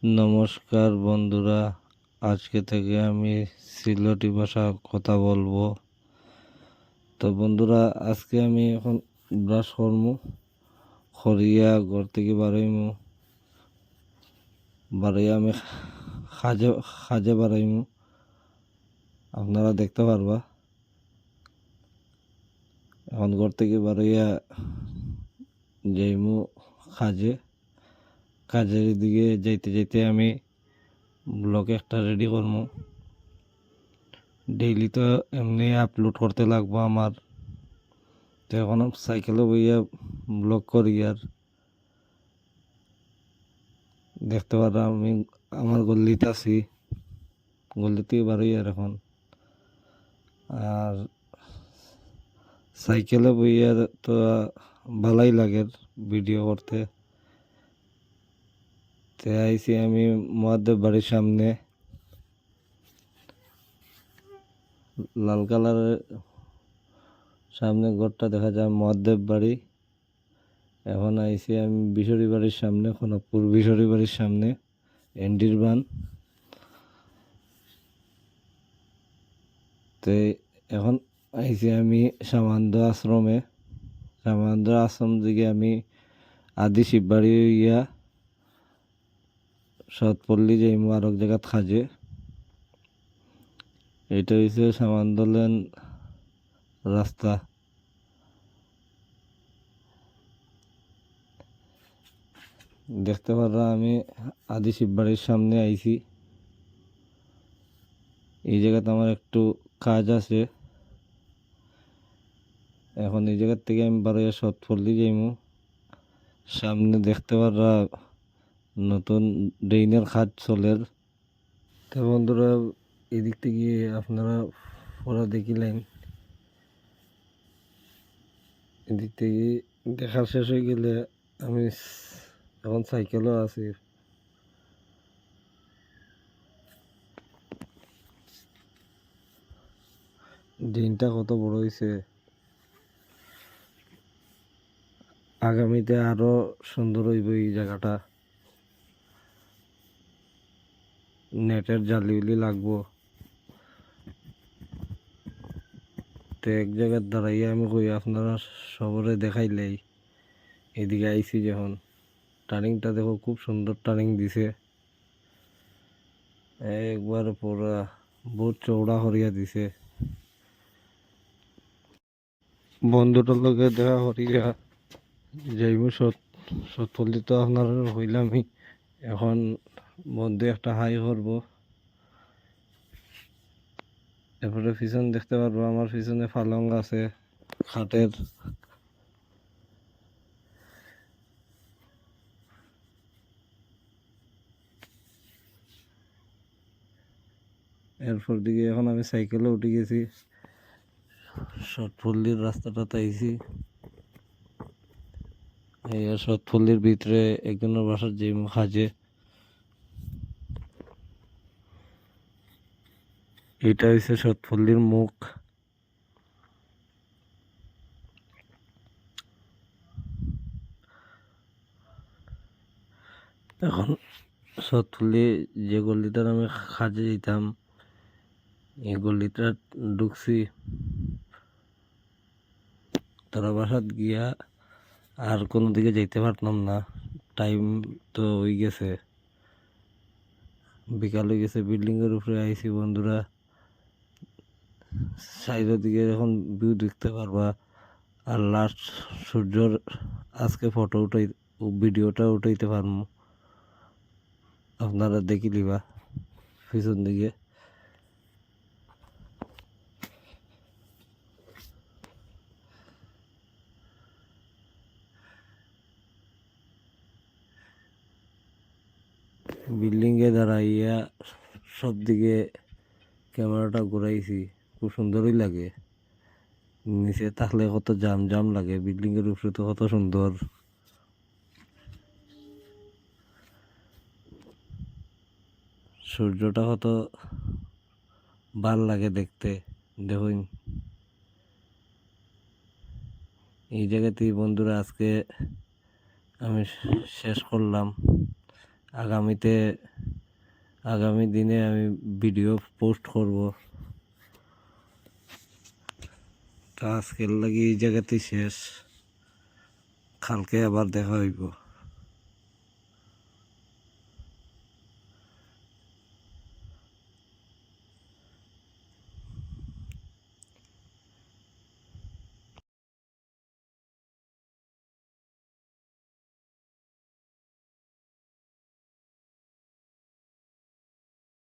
নমস্কার বন্ধুরা, আজকে থেকে আমি সিলেটি ভাষা কথা বলবো। তো বন্ধুরা, আজকে আমি এখন ব্রাশ করমু, খরিয়া ঘর থেকে বাড়াইমু, বাড়াইয়া আমি খাজে খাজে বাড়াইমু। আপনারা দেখতে পারবা। এখন ঘর থেকে বাড়াইয়া যাইমু খাজে। কাজের দিকে যাইতে যাইতে আমি ব্লগ একটা রেডি করমু। ডেইলি তো এমনি আপলোড করতে লাগবো আমার। তো এখন সাইকেলে বইয়া ব্লগ করি আর দেখতে পারা আমি আমার গল্লিতে আছি, গল্লিতে বাড়ি আর এখন। আর সাইকেলে বইয়া তো ভালাই লাগে ভিডিও করতে। তে আইছি আমি মহাদেব বাড়ির সামনে, লাল কালারের সামনে ঘরটা দেখা যায় মহাদেব বাড়ি। এখন আইছি আমি বিশরি বাড়ির সামনে, খনকপুর বিশরি বাড়ির সামনে, এন্ডির বান। তে এখন আইছি আমি সামান্য আশ্রমে। সামান্য আশ্রম দিকে আমি আদি শিববাড়ি ইয়া সৎপল্লী যাইমু আর এক জায়গাত খাজে। এটা হচ্ছে সামান্দলেন রাস্তা। দেখতে পারা আমি আদি শিববাড়ির সামনে আইছি। এই জায়গাতে আমার একটু কাজ আছে। এখন এই জায়গার থেকে আমি বারোয়া সৎপল্লী যাইমু। সামনে দেখতে পারা নতুন ড্রেনের কাজ চলের। তো বন্ধুরা, এদিক থেকে আপনারা পড়া দেখিলেন। এদিক থেকে দেখা শেষ হয়ে গেলে আমি এখন সাইকেলও আছি। দিনটা কত বড় হয়েছে, আগামীতে আরো সুন্দর হইব এই জায়গাটা। নেটের জালি উলি লাগবো। তো এক জায়গার দাঁড়াইয়া আমি কই আপনারা সবরে দেখাইলেই। এদিকে আইছি যখন, টার্নিংটা দেখো, খুব সুন্দর টার্নিং দিছে। একবার পুরা বহুত চৌড়া করিয়া দিছে। বন্ধুটার লগে দেখা করিয়া যাইব সৎপল্লী। তো আপনার হইলামই। এখন বন্ধু একটা হাই করবো, এরপরে পিছন দেখতে পারবো আমার পিছনে পালং আছে খাটের। এরপর দিকে এখন আমি সাইকেলে উঠে গেছি, সৎপল্লীর রাস্তাটাতে আইছি। এই সৎপল্লীর ভিতরে একজনের বাসার যে খাজে। এটা হচ্ছে সৎপল্লীর মুখ। এখন সৎপল্লী যে গলিটার আমি খাজে যেতাম, এই গলিটা ঢুকছি। তারা বাসাত গিয়া আর কোনো দিকে যাইতে পারতাম না। টাইম তো হয়ে গেছে, বিকাল হয়ে গেছে। বিল্ডিংয়ের উপরে আইছি বন্ধুরা। সাইডের দিকে এখন ভিউ দেখতে পারবা। আর লাস্ট সূর্যর আজকে ফটো উঠাই, ভিডিওটা উঠাইতে পারবো, আপনারা দেখি লিবা পিছন দিকে। বিল্ডিংয়ে দাঁড়াইয়া সব দিকে ক্যামেরাটা ঘুরাইছি, খুব সুন্দরই লাগে। নিচে থাকলে কত জাম জাম লাগে, বিল্ডিংয়ের উপরে তো কত সুন্দর। সূর্যটা কত ভাল লাগে দেখতে, দেখুন। এই জায়গাতেই বন্ধুরা আজকে আমি শেষ করলাম। আগামী দিনে আমি ভিডিও পোস্ট করব। তা আজকের লাগি এই জায়গাতেই শেষ, কালকে আবার দেখা হইব।